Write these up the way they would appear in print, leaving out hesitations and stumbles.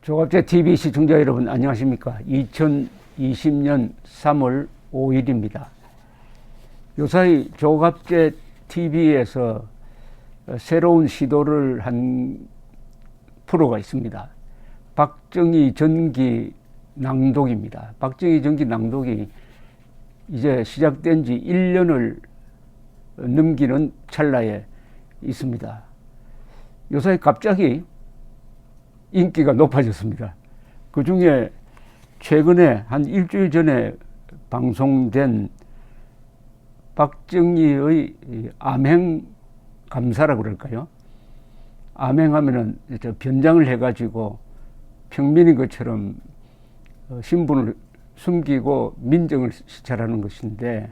조갑제 TV 시청자 여러분 안녕하십니까. 2020년 3월 5일입니다. 요사이 조갑제 TV에서 새로운 시도를 한 프로가 있습니다. 박정희 전기 낭독입니다. 박정희 전기 낭독이 이제 시작된 지 1년을 넘기는 찰나에 있습니다. 요사이 갑자기 인기가 높아졌습니다. 그 중에 최근에 한 일주일 전에 방송된 박정희의 암행 감사라고 그럴까요? 암행하면은 변장을 해가지고 평민인 것처럼 신분을 숨기고 민정을 시찰하는 것인데,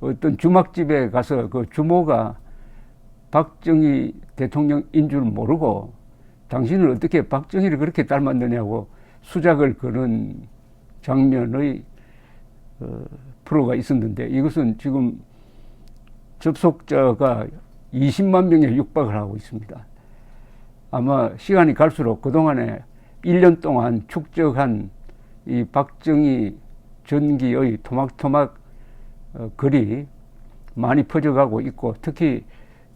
어떤 주막집에 가서 그 주모가 박정희 대통령인 줄 모르고 당신은 어떻게 박정희를 그렇게 닮았느냐고 수작을 거는 장면의 프로가 있었는데, 이것은 지금 접속자가 20만 명에 육박을 하고 있습니다. 아마 시간이 갈수록 그동안에 1년 동안 축적한 이 박정희 전기의 토막토막 글이 많이 퍼져가고 있고, 특히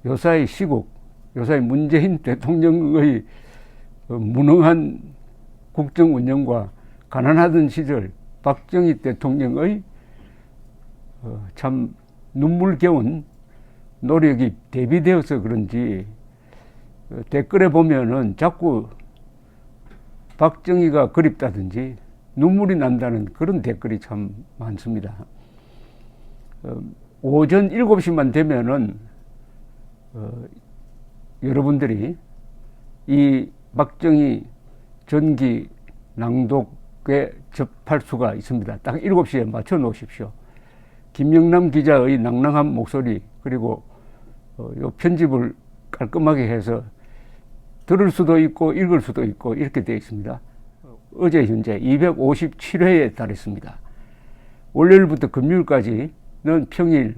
요사이 시국, 요사이 문재인 대통령의 무능한 국정 운영과 가난하던 시절 박정희 대통령의 참 눈물겨운 노력이 대비되어서 그런지 댓글에 보면은 자꾸 박정희가 그립다든지 눈물이 난다는 그런 댓글이 참 많습니다. 오전 7시만 되면은 여러분들이 이 박정희 전기 낭독에 접할 수가 있습니다. 딱 7시에 맞춰 놓으십시오. 김영남 기자의 낭낭한 목소리, 그리고 요 편집을 깔끔하게 해서 들을 수도 있고 읽을 수도 있고 이렇게 되어 있습니다. 어제 현재 257회에 달했습니다. 월요일부터 금요일까지는 평일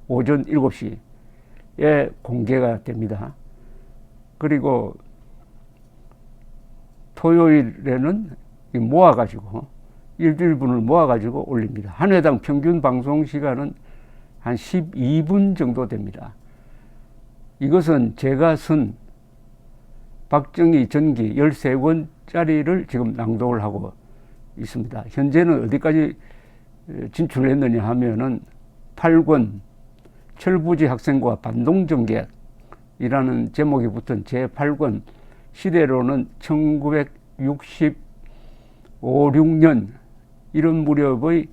오전 7시에 공개가 됩니다. 그리고 토요일에는 모아가지고 일주일분을 모아가지고 올립니다. 한 회당 평균 방송 시간은 한 12분 정도 됩니다. 이것은 제가 쓴 박정희 전기 13권짜리를 지금 낭독을 하고 있습니다. 현재는 어디까지 진출했느냐 하면은 8권 철부지 학생과 반동정객이라는 제목이 붙은 제8권, 시대로는 1965, 6년 이런 무렵의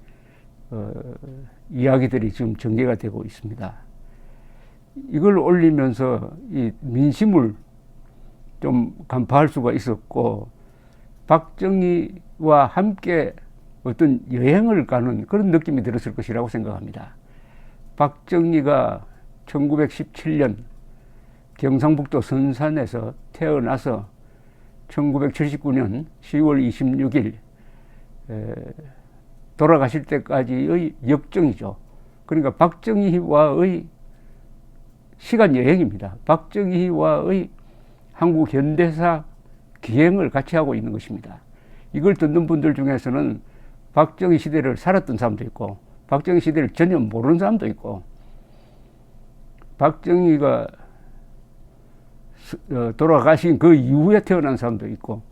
이야기들이 지금 전개가 되고 있습니다. 이걸 올리면서 이 민심을 좀 간파할 수가 있었고, 박정희와 함께 어떤 여행을 가는 그런 느낌이 들었을 것이라고 생각합니다. 박정희가 1917년 경상북도 선산에서 태어나서 1979년 10월 26일 돌아가실 때까지의 역정이죠. 그러니까 박정희와의 시간 여행입니다. 박정희와의 한국 현대사 기행을 같이 하고 있는 것입니다. 이걸 듣는 분들 중에서는 박정희 시대를 살았던 사람도 있고, 박정희 시대를 전혀 모르는 사람도 있고, 박정희가 돌아가신 그 이후에 태어난 사람도 있고,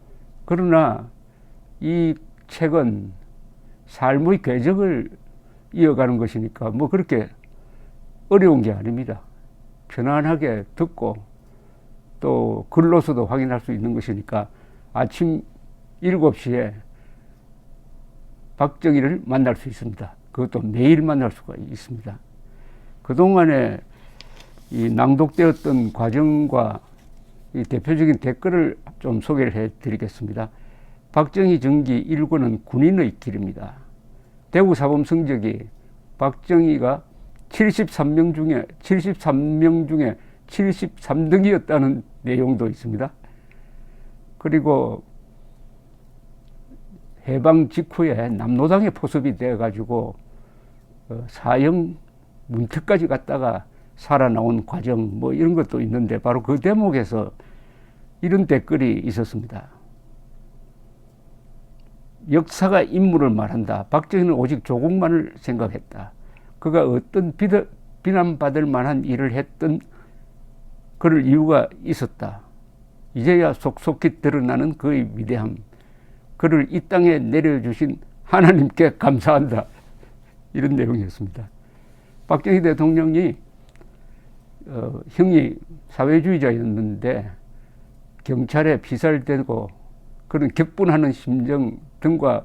그러나 이 책은 삶의 궤적을 이어가는 것이니까 뭐 그렇게 어려운 게 아닙니다. 편안하게 듣고 또 글로서도 확인할 수 있는 것이니까 아침 7시에 박정희를 만날 수 있습니다. 그것도 매일 만날 수가 있습니다. 그동안에 이 낭독되었던 과정과 이 대표적인 댓글을 좀 소개를 해 드리겠습니다. 박정희 전기 1권은 군인의 길입니다. 대구 사범 성적이 박정희가 73명 중에 73등이었다는 내용도 있습니다. 그리고 해방 직후에 남로당에 포섭이 되어가지고 사형 문턱까지 갔다가 살아나온 과정 뭐 이런 것도 있는데, 바로 그 대목에서 이런 댓글이 있었습니다. 역사가 인물을 말한다. 박정희는 오직 조국만을 생각했다. 그가 어떤 비난받을 만한 일을 했던 그럴 이유가 있었다. 이제야 속속히 드러나는 그의 위대함. 그를 이 땅에 내려주신 하나님께 감사한다. 이런 내용이었습니다. 박정희 대통령이 형이 사회주의자였는데 경찰에 피살되고 그런 격분하는 심정 등과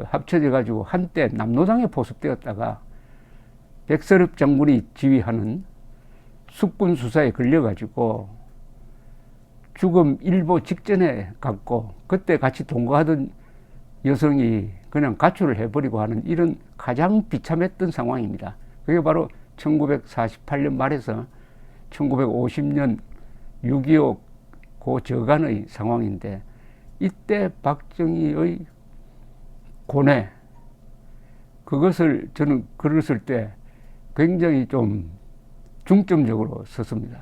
합쳐져 가지고 한때 남로당에 포섭되었다가 백설엽 장군이 지휘하는 숙군 수사에 걸려 가지고 죽음 일보 직전에 갔고 그때 같이 동거하던 여성이 그냥 가출을 해버리고 하는 이런 가장 비참했던 상황입니다. 그게 바로 1948년 말에서 1950년 6.25 그 저간의 상황인데 이때 박정희의 고뇌 그것을 저는 글을 때 굉장히 좀 중점적으로 썼습니다.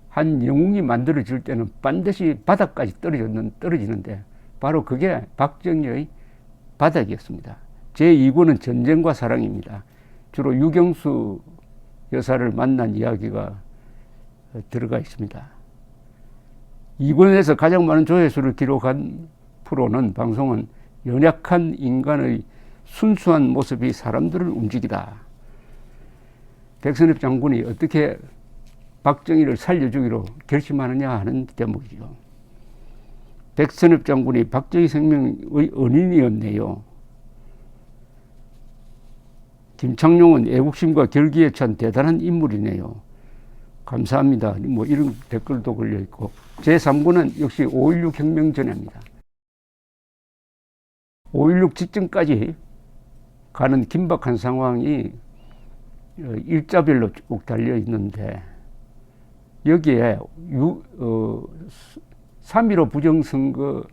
한 영웅이 만들어질 때는 반드시 바닥까지 떨어지는데 바로 그게 박정희의 바닥이었습니다. 제2구는 전쟁과 사랑입니다. 주로 유경수 여사를 만난 이야기가 들어가 있습니다. 2군에서 가장 많은 조회수를 기록한 프로는 방송은 연약한 인간의 순수한 모습이 사람들을 움직이다. 백선엽 장군이 어떻게 박정희를 살려주기로 결심하느냐 하는 대목이죠. 백선엽 장군이 박정희 생명의 은인이었네요. 김창룡은 애국심과 결기에 찬 대단한 인물이네요. 감사합니다. 뭐 이런 댓글도 걸려있고 제3부는 역시 5.16 혁명 전야입니다. 5.16 직전까지 가는 긴박한 상황이 일자별로 쭉 달려 있는데 여기에 3.15 부정선거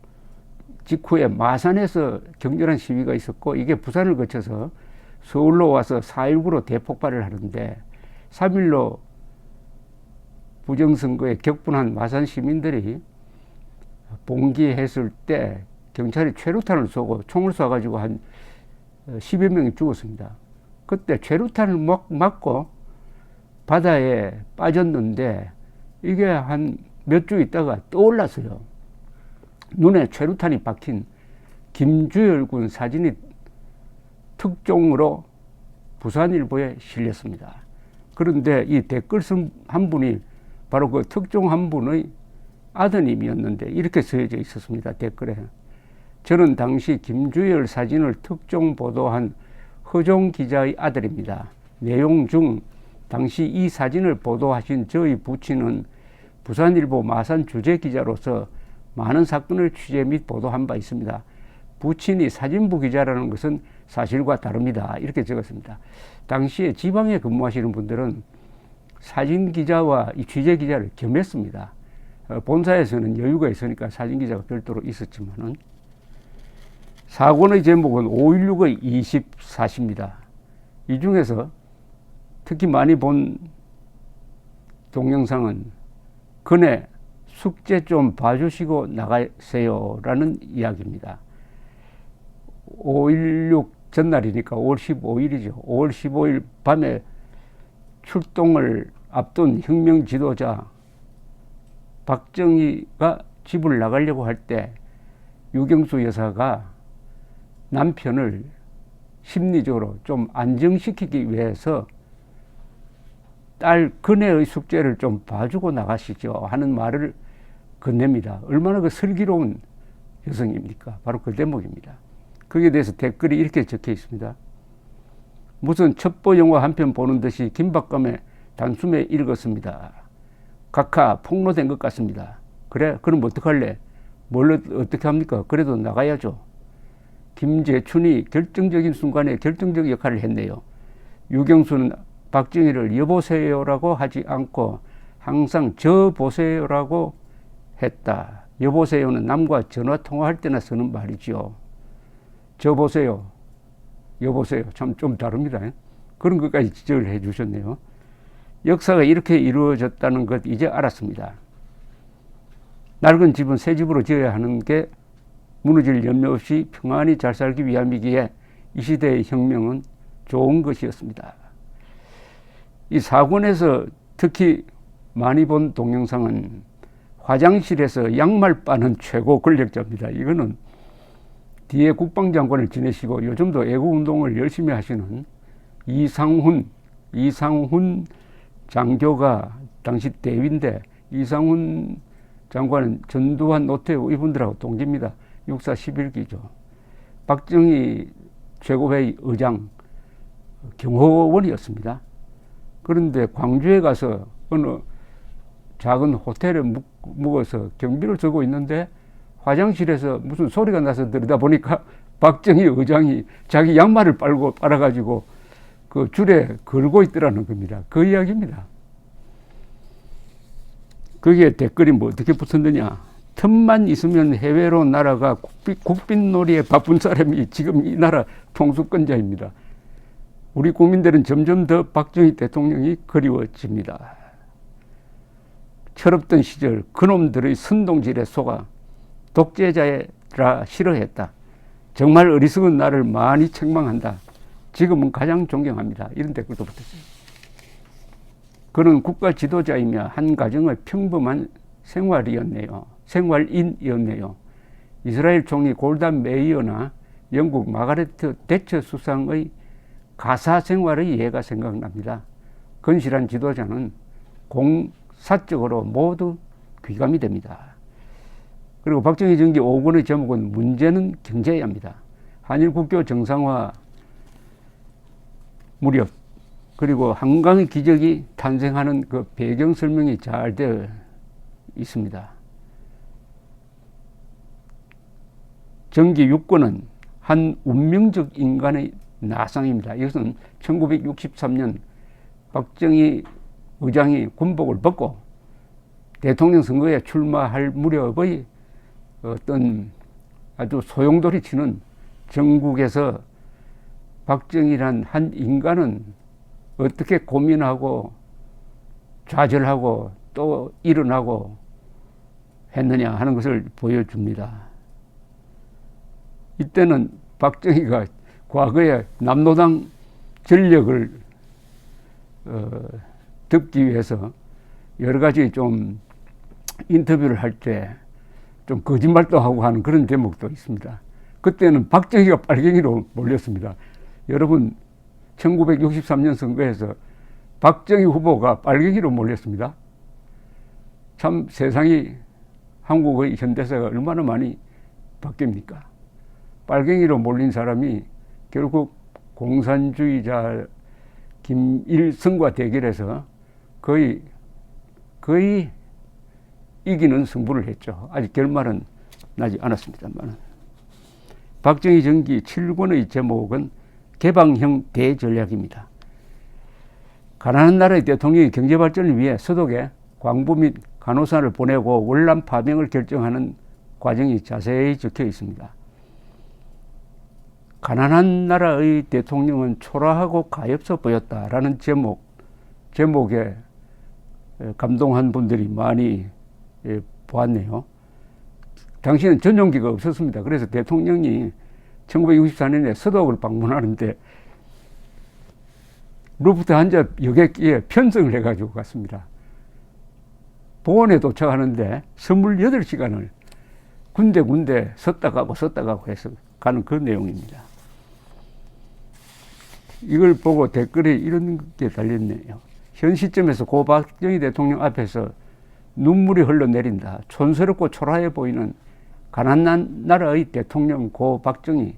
직후에 마산에서 격렬한 시위가 있었고 이게 부산을 거쳐서 서울로 와서 4.19로 대폭발을 하는데 3.15 부정선거에 격분한 마산 시민들이 봉기했을 때 경찰이 최루탄을 쏘고 총을 쏴가지고 한 10여 명이 죽었습니다. 그때 최루탄을 맞고 바다에 빠졌는데 이게 한 몇 주 있다가 떠올랐어요. 눈에 최루탄이 박힌 김주열 군 사진이 특종으로 부산일보에 실렸습니다. 그런데 이 댓글 쓴 한 분이 바로 그 특종 한 분의 아드님이었는데 이렇게 쓰여져 있었습니다. 댓글에. 저는 당시 김주열 사진을 특종 보도한 허종 기자의 아들입니다. 내용 중 당시 이 사진을 보도하신 저희 부친은 부산일보 마산 주재기자로서 많은 사건을 취재 및 보도한 바 있습니다. 부친이 사진부 기자라는 것은 사실과 다릅니다. 이렇게 적었습니다. 당시에 지방에 근무하시는 분들은 사진기자와 이 취재기자를 겸했습니다. 본사에서는 여유가 있으니까 사진기자가 별도로 있었지만은 사건의 제목은 5.16의 24시입니다. 이 중에서 특히 많이 본 동영상은 그네 숙제 좀 봐주시고 나가세요라는 이야기입니다. 5.16 전날이니까 5월 15일이죠. 5월 15일 밤에 출동을 앞둔 혁명 지도자 박정희가 집을 나가려고 할 때 유경수 여사가 남편을 심리적으로 좀 안정시키기 위해서 딸 그네의 숙제를 좀 봐주고 나가시죠 하는 말을 건넵니다. 얼마나 그 슬기로운 여성입니까? 바로 그 대목입니다. 거기에 대해서 댓글이 이렇게 적혀 있습니다. 무슨 첩보 영화 한 편 보는 듯이 긴박감에 단숨에 읽었습니다. 각하 폭로된 것 같습니다. 그래? 그럼 어떡할래? 뭘 어떻게 합니까? 그래도 나가야죠. 김재춘이 결정적인 순간에 결정적 역할을 했네요. 유경수는 박정희를 여보세요라고 하지 않고 항상 저 보세요라고 했다. 여보세요는 남과 전화 통화할 때나 쓰는 말이죠. 저 보세요. 여보세요. 참 좀 다릅니다. 그런 것까지 지적을 해 주셨네요. 역사가 이렇게 이루어졌다는 것 이제 알았습니다. 낡은 집은 새 집으로 지어야 하는 게 무너질 염려 없이 평안히 잘 살기 위함이기에 이 시대의 혁명은 좋은 것이었습니다. 이 사권에서 특히 많이 본 동영상은 화장실에서 양말 빠는 최고 권력자입니다. 이거는 뒤에 국방장관을 지내시고 요즘도 애국운동을 열심히 하시는 이상훈 장교가 당시 대위인데, 이상훈 장관은 전두환, 노태우 이분들하고 동기입니다. 육사 11기죠. 박정희 최고회의 의장 경호원이었습니다. 그런데 광주에 가서 어느 작은 호텔에 묵어서 경비를 서고 있는데 화장실에서 무슨 소리가 나서 들여다보니까 박정희 의장이 자기 양말을 빨아가지고 그 줄에 걸고 있더라는 겁니다. 그 이야기입니다. 거기에 댓글이 뭐 어떻게 붙었느냐. 틈만 있으면 해외로 날아가 국빈놀이에 바쁜 사람이 지금 이 나라 통수권자입니다. 우리 국민들은 점점 더 박정희 대통령이 그리워집니다. 철없던 시절 그놈들의 선동질에 속아 독재자라 싫어했다. 정말 어리석은 나를 많이 책망한다. 지금은 가장 존경합니다. 이런 댓글도 붙었어요. 그는 국가 지도자이며 한 가정의 평범한 생활인이었네요. 이스라엘 총리 골단 메이어나 영국 마가레트 대처 수상의 가사 생활의 예가 생각납니다. 건실한 지도자는 공사적으로 모두 귀감이 됩니다. 그리고 박정희 정기 5권의 제목은 문제는 경제야입니다. 한일 국교 정상화 무렵 그리고 한강의 기적이 탄생하는 그 배경 설명이 잘 되어 있습니다. 정기 6권은 한 운명적 인간의 나상입니다. 이것은 1963년 박정희 의장이 군복을 벗고 대통령 선거에 출마할 무렵의 어떤 아주 소용돌이 치는 전국에서 박정희란 한 인간은 어떻게 고민하고 좌절하고 또 일어나고 했느냐 하는 것을 보여줍니다. 이때는 박정희가 과거에 남노당 전력을 듣기 위해서 여러 가지 좀 인터뷰를 할 때 좀 거짓말도 하고 하는 그런 대목도 있습니다. 그때는 박정희가 빨갱이로 몰렸습니다. 여러분 1963년 선거에서 박정희 후보가 빨갱이로 몰렸습니다. 참 세상이 한국의 현대사가 얼마나 많이 바뀝니까? 빨갱이로 몰린 사람이 결국 공산주의자 김일성과 대결해서 거의 이기는 승부를 했죠. 아직 결말은 나지 않았습니다만. 박정희 정기 7권의 제목은 개방형 대전략입니다. 가난한 나라의 대통령이 경제발전을 위해 서독에 광부 및 간호사를 보내고 월남 파병을 결정하는 과정이 자세히 적혀 있습니다. 가난한 나라의 대통령은 초라하고 가엾어 보였다라는 제목에 감동한 분들이 많이 보았네요. 당시에는 전용기가 없었습니다. 그래서 대통령이 1964년에 서독을 방문하는데 루프트한자 여객기에 편성을 해가지고 갔습니다. 보원에 도착하는데 28시간을 군데 섰다 가고 해서 가는 그 내용입니다. 이걸 보고 댓글에 이런 게 달렸네요. 현 시점에서 고 박정희 대통령 앞에서 눈물이 흘러내린다. 촌스럽고 초라해 보이는 가난한 나라의 대통령 고 박정희,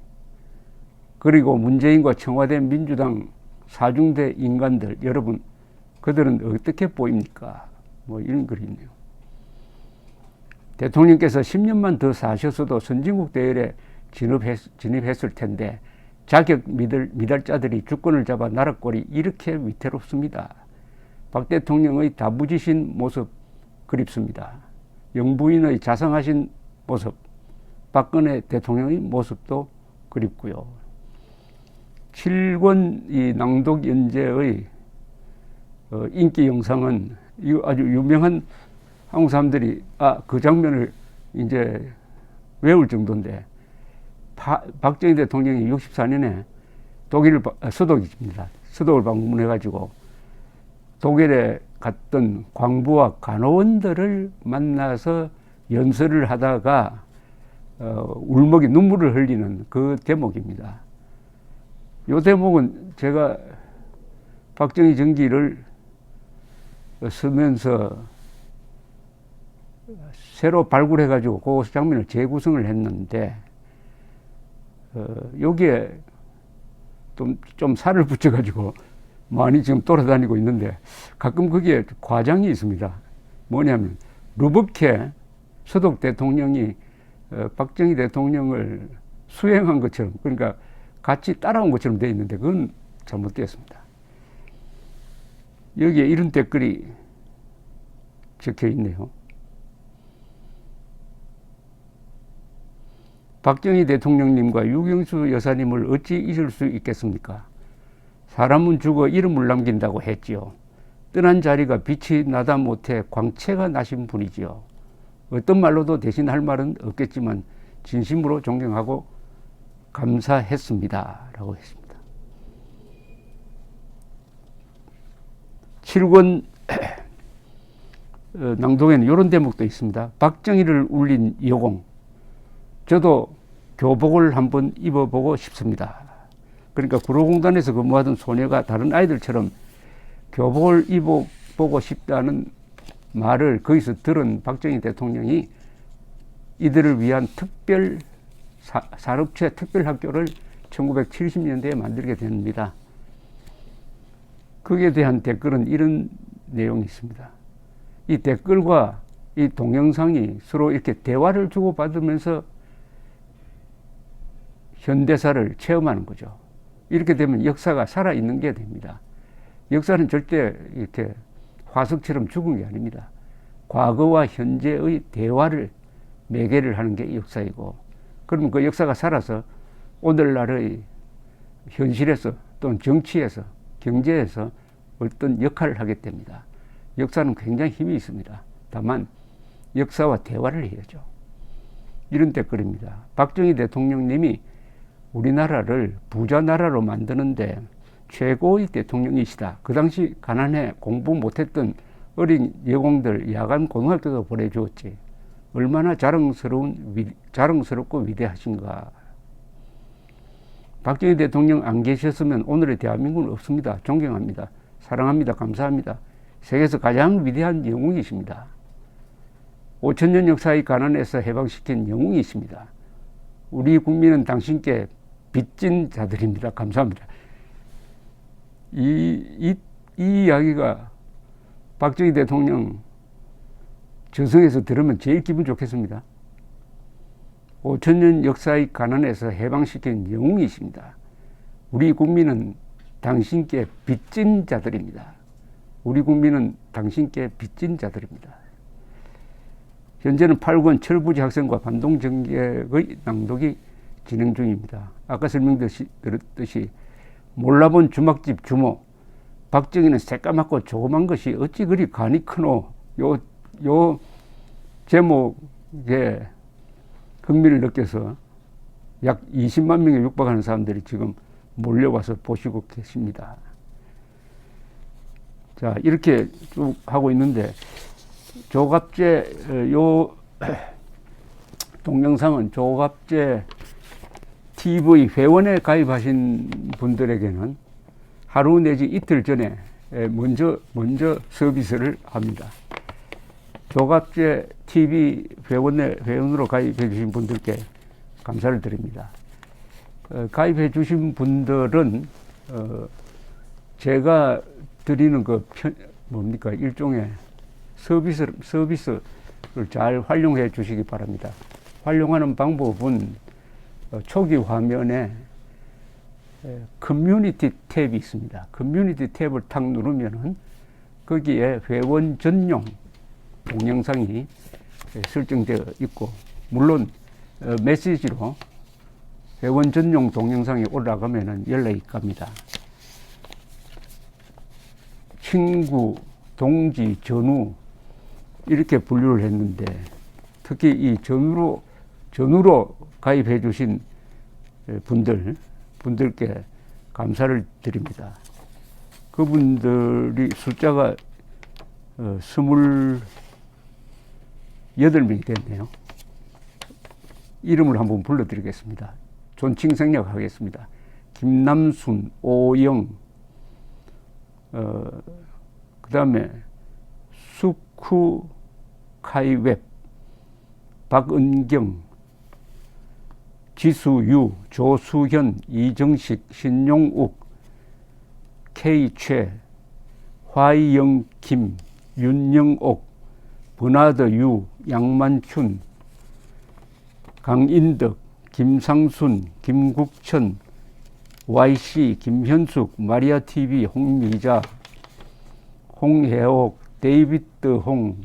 그리고 문재인과 청와대 민주당 사중대 인간들, 여러분 그들은 어떻게 보입니까? 뭐 이런 글이 있네요. 대통령께서 10년만 더 사셨어도 선진국 대열에 진입했을 텐데 자격 미달자들이 주권을 잡아 나라꼴이 이렇게 위태롭습니다. 박 대통령의 다부지신 모습 그립습니다. 영부인의 자상하신 모습, 박근혜 대통령의 모습도 그립고요. 7권 이 낭독 연재의 인기 영상은 아주 유명한 한국 사람들이 그 장면을 이제 외울 정도인데 박정희 대통령이 64년에 서독을 방문해가지고 독일에 갔던 광부와 간호원들을 만나서 연설을 하다가 울먹이 눈물을 흘리는 그 대목입니다. 이 대목은 제가 박정희 전기를 쓰면서 새로 발굴해가지고 그 장면을 재구성을 했는데 여기에 좀 살을 붙여가지고 많이 지금 돌아다니고 있는데 가끔 거기에 과장이 있습니다. 뭐냐면 루브케 서독 대통령이 박정희 대통령을 수행한 것처럼, 그러니까 같이 따라온 것처럼 되어 있는데 그건 잘못되었습니다. 여기에 이런 댓글이 적혀 있네요. 박정희 대통령님과 유경수 여사님을 어찌 잊을 수 있겠습니까? 사람은 죽어 이름을 남긴다고 했지요. 떠난 자리가 빛이 나다 못해 광채가 나신 분이지요. 어떤 말로도 대신할 말은 없겠지만 진심으로 존경하고 감사했습니다. 라고 했습니다. 7권 낭독에는 이런 대목도 있습니다. 박정희를 울린 여공. 저도 교복을 한번 입어보고 싶습니다. 그러니까 구로공단에서 근무하던 소녀가 다른 아이들처럼 교복을 입어보고 싶다는 말을 거기서 들은 박정희 대통령이 이들을 위한 산업체 특별학교를 1970년대에 만들게 됩니다. 거기에 대한 댓글은 이런 내용이 있습니다. 이 댓글과 이 동영상이 서로 이렇게 대화를 주고받으면서 현대사를 체험하는 거죠. 이렇게 되면 역사가 살아있는 게 됩니다. 역사는 절대 이렇게 화석처럼 죽은 게 아닙니다. 과거와 현재의 대화를 매개를 하는 게 역사이고, 그러면 그 역사가 살아서 오늘날의 현실에서 또는 정치에서 경제에서 어떤 역할을 하게 됩니다. 역사는 굉장히 힘이 있습니다. 다만 역사와 대화를 해야죠. 이런 댓글입니다. 박정희 대통령님이 우리나라를 부자 나라로 만드는데 최고의 대통령이시다. 그 당시 가난해 공부 못했던 어린 여공들 야간 고등학교도 보내주었지. 얼마나 자랑스럽고 위대하신가. 박정희 대통령 안 계셨으면 오늘의 대한민국은 없습니다. 존경합니다. 사랑합니다. 감사합니다. 세계에서 가장 위대한 영웅이십니다. 5천년 역사의 가난에서 해방시킨 영웅이십니다. 우리 국민은 당신께 빚진 자들입니다. 감사합니다. 이 이야기가 박정희 대통령 저승에서 들으면 제일 기분 좋겠습니다. 5천년 역사의 가난에서 해방시킨 영웅이십니다. 우리 국민은 당신께 빚진 자들입니다. 우리 국민은 당신께 빚진 자들입니다. 현재는 8권 철부지 학생과 반동정객의 낭독이 진행 중입니다. 아까 설명드렸듯이 몰라본 주막집 주모, 박정희는 새까맣고 조그만 것이 어찌 그리 간이 크노. 요 제목에 흥미를 느껴서 약 20만 명에 육박하는 사람들이 지금 몰려와서 보시고 계십니다. 자, 이렇게 쭉 하고 있는데 조갑제 요 동영상은 조갑제 TV 회원에 가입하신 분들에게는 하루 내지 이틀 전에 먼저 서비스를 합니다. 조갑제 TV 회원으로 가입해 주신 분들께 감사를 드립니다. 가입해 주신 분들은 제가 드리는 일종의 서비스를 잘 활용해 주시기 바랍니다. 활용하는 방법은 초기 화면에 커뮤니티 탭이 있습니다. 커뮤니티 탭을 탁 누르면은 거기에 회원 전용 동영상이 설정되어 있고, 물론 메시지로 회원 전용 동영상이 올라가면은 연락이 갑니다. 친구, 동지, 전우 이렇게 분류를 했는데 특히 이 전우로 가입해 주신 분들께 감사를 드립니다. 그분들이 숫자가 28명이 됐네요. 이름을 한번 불러드리겠습니다. 존칭 생략하겠습니다. 김남순, 오영, 그 다음에 수쿠카이웹, 박은경, 지수유, 조수현, 이정식, 신용욱, K최, 화이영김, 윤영옥, 버나드유, 양만춘, 강인덕, 김상순, 김국천, YC, 김현숙, 마리아TV, 홍미자, 홍혜옥, 데이비드 홍,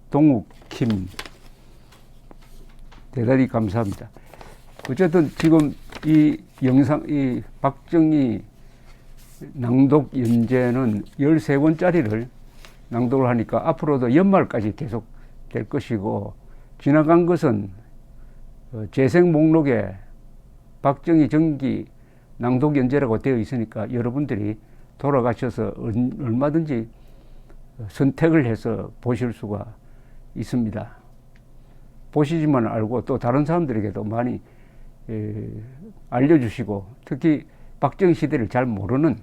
동욱킴, 대단히 감사합니다. 어쨌든 지금 이 영상, 이 박정희 낭독 연재는 13권짜리를 낭독을 하니까 앞으로도 연말까지 계속 될 것이고, 지나간 것은 재생 목록에 박정희 정기 낭독 연재라고 되어 있으니까 여러분들이 돌아가셔서 얼마든지 선택을 해서 보실 수가 있습니다. 보시지만 알고 또 다른 사람들에게도 많이 알려주시고, 특히 박정희 시대를 잘 모르는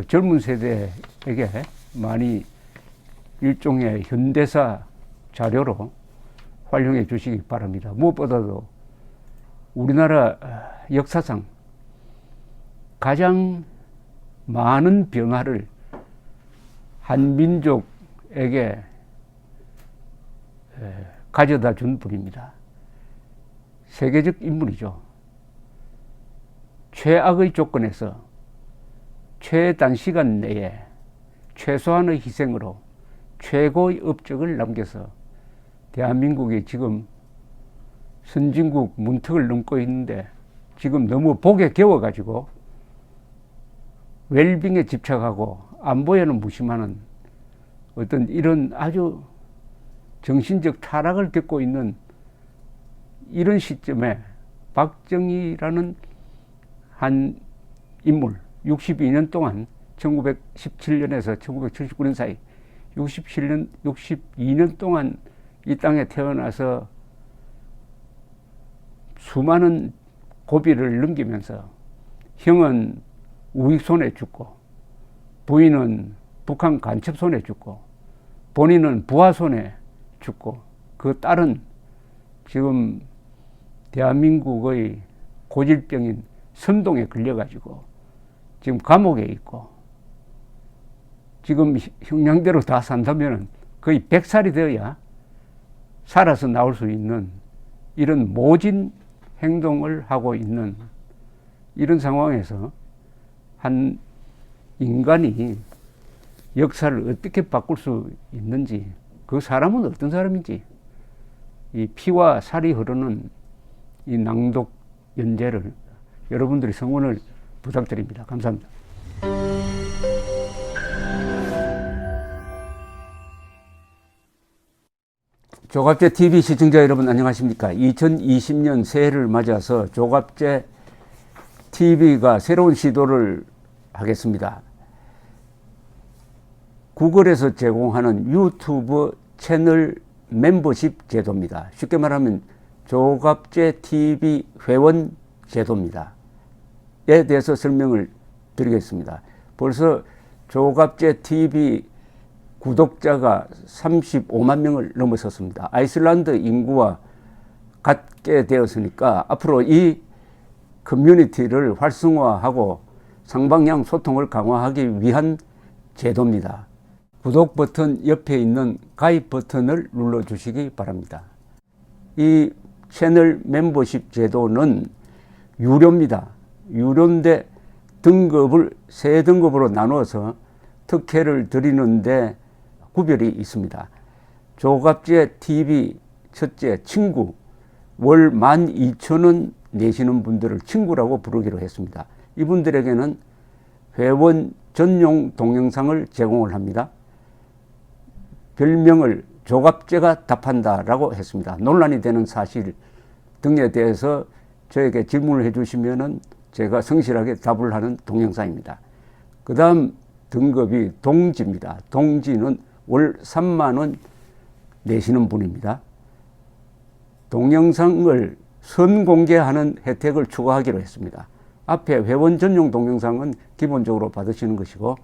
젊은 세대에게 많이 일종의 현대사 자료로 활용해 주시기 바랍니다. 무엇보다도 우리나라 역사상 가장 많은 변화를 한 민족에게 가져다 준 분입니다. 세계적 인물이죠. 최악의 조건에서 최단시간 내에 최소한의 희생으로 최고의 업적을 남겨서 대한민국이 지금 선진국 문턱을 넘고 있는데, 지금 너무 복에 겨워가지고 웰빙에 집착하고 안보에는 무심하는 어떤 이런 아주 정신적 타락을 겪고 있는 이런 시점에 박정희라는 한 인물, 62년 동안 1917년에서 1979년 사이 62년 동안 이 땅에 태어나서 수많은 고비를 넘기면서 형은 우익 손에 죽고, 부인은 북한 간첩 손에 죽고, 본인은 부하 손에 죽고, 그 딸은 지금 대한민국의 고질병인 선동에 걸려가지고 지금 감옥에 있고, 지금 형량대로 다 산다면 거의 100살이 되어야 살아서 나올 수 있는 이런 모진 행동을 하고 있는 이런 상황에서 한 인간이 역사를 어떻게 바꿀 수 있는지, 그 사람은 어떤 사람인지, 이 피와 살이 흐르는 이 낭독 연재를 여러분들이 성원을 부탁드립니다. 감사합니다. 조갑제 TV 시청자 여러분 안녕하십니까? 2020년 새해를 맞아서 조갑제 TV가 새로운 시도를 하겠습니다. 구글에서 제공하는 유튜브 채널 멤버십 제도입니다. 쉽게 말하면 조갑제 TV 회원 제도입니다. 에 대해서 설명을 드리겠습니다. 벌써 조갑제 TV 구독자가 35만 명을 넘어섰습니다. 아이슬란드 인구와 같게 되었으니까 앞으로 이 커뮤니티를 활성화하고 상방향 소통을 강화하기 위한 제도입니다. 구독 버튼 옆에 있는 가입 버튼을 눌러주시기 바랍니다. 이 채널 멤버십 제도는 유료입니다. 유료인데 등급을 세 등급으로 나누어서 특혜를 드리는데 구별이 있습니다. 조갑제 TV 첫째 친구, 월 12,000원 내시는 분들을 친구라고 부르기로 했습니다. 이분들에게는 회원 전용 동영상을 제공을 합니다. 별명을 조갑제가 답한다라고 했습니다. 논란이 되는 사실 등에 대해서 저에게 질문을 해주시면은 제가 성실하게 답을 하는 동영상입니다. 그 다음 등급이 동지입니다. 동지는 월 3만 원 내시는 분입니다. 동영상을 선공개하는 혜택을 추가하기로 했습니다. 앞에 회원 전용 동영상은 기본적으로 받으시는 것이고,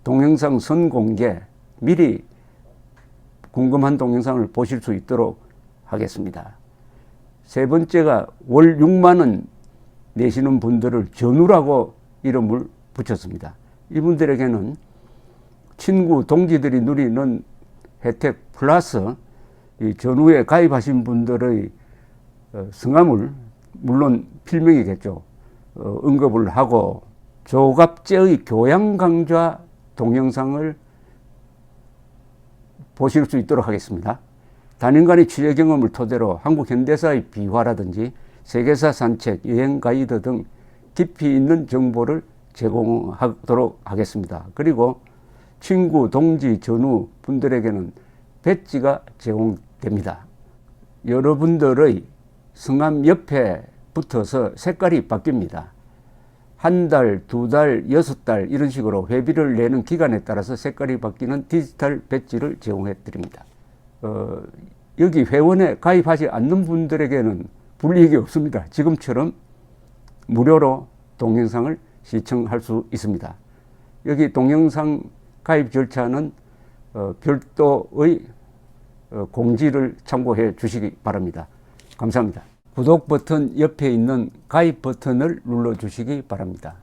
동영상 선공개, 미리 궁금한 동영상을 보실 수 있도록 하겠습니다. 세 번째가 월 6만 원 내시는 분들을 전우라고 이름을 붙였습니다. 이분들에게는 친구, 동지들이 누리는 혜택 플러스 이 전우에 가입하신 분들의 성함을, 물론 필명이겠죠, 언급을 하고 조갑제의 교양 강좌 동영상을 보실 수 있도록 하겠습니다. 단연간의 취재 경험을 토대로 한국 현대사의 비화라든지 세계사 산책, 여행 가이드 등 깊이 있는 정보를 제공하도록 하겠습니다. 그리고 친구, 동지, 전우 분들에게는 배지가 제공됩니다. 여러분들의 성함 옆에 붙어서 색깔이 바뀝니다. 한 달, 두 달, 6달 이런 식으로 회비를 내는 기간에 따라서 색깔이 바뀌는 디지털 배지를 제공해 드립니다. 여기 회원에 가입하지 않는 분들에게는 불이익이 없습니다. 지금처럼 무료로 동영상을 시청할 수 있습니다. 여기 동영상 가입 절차는 별도의 공지를 참고해 주시기 바랍니다. 감사합니다. 구독 버튼 옆에 있는 가입 버튼을 눌러 주시기 바랍니다.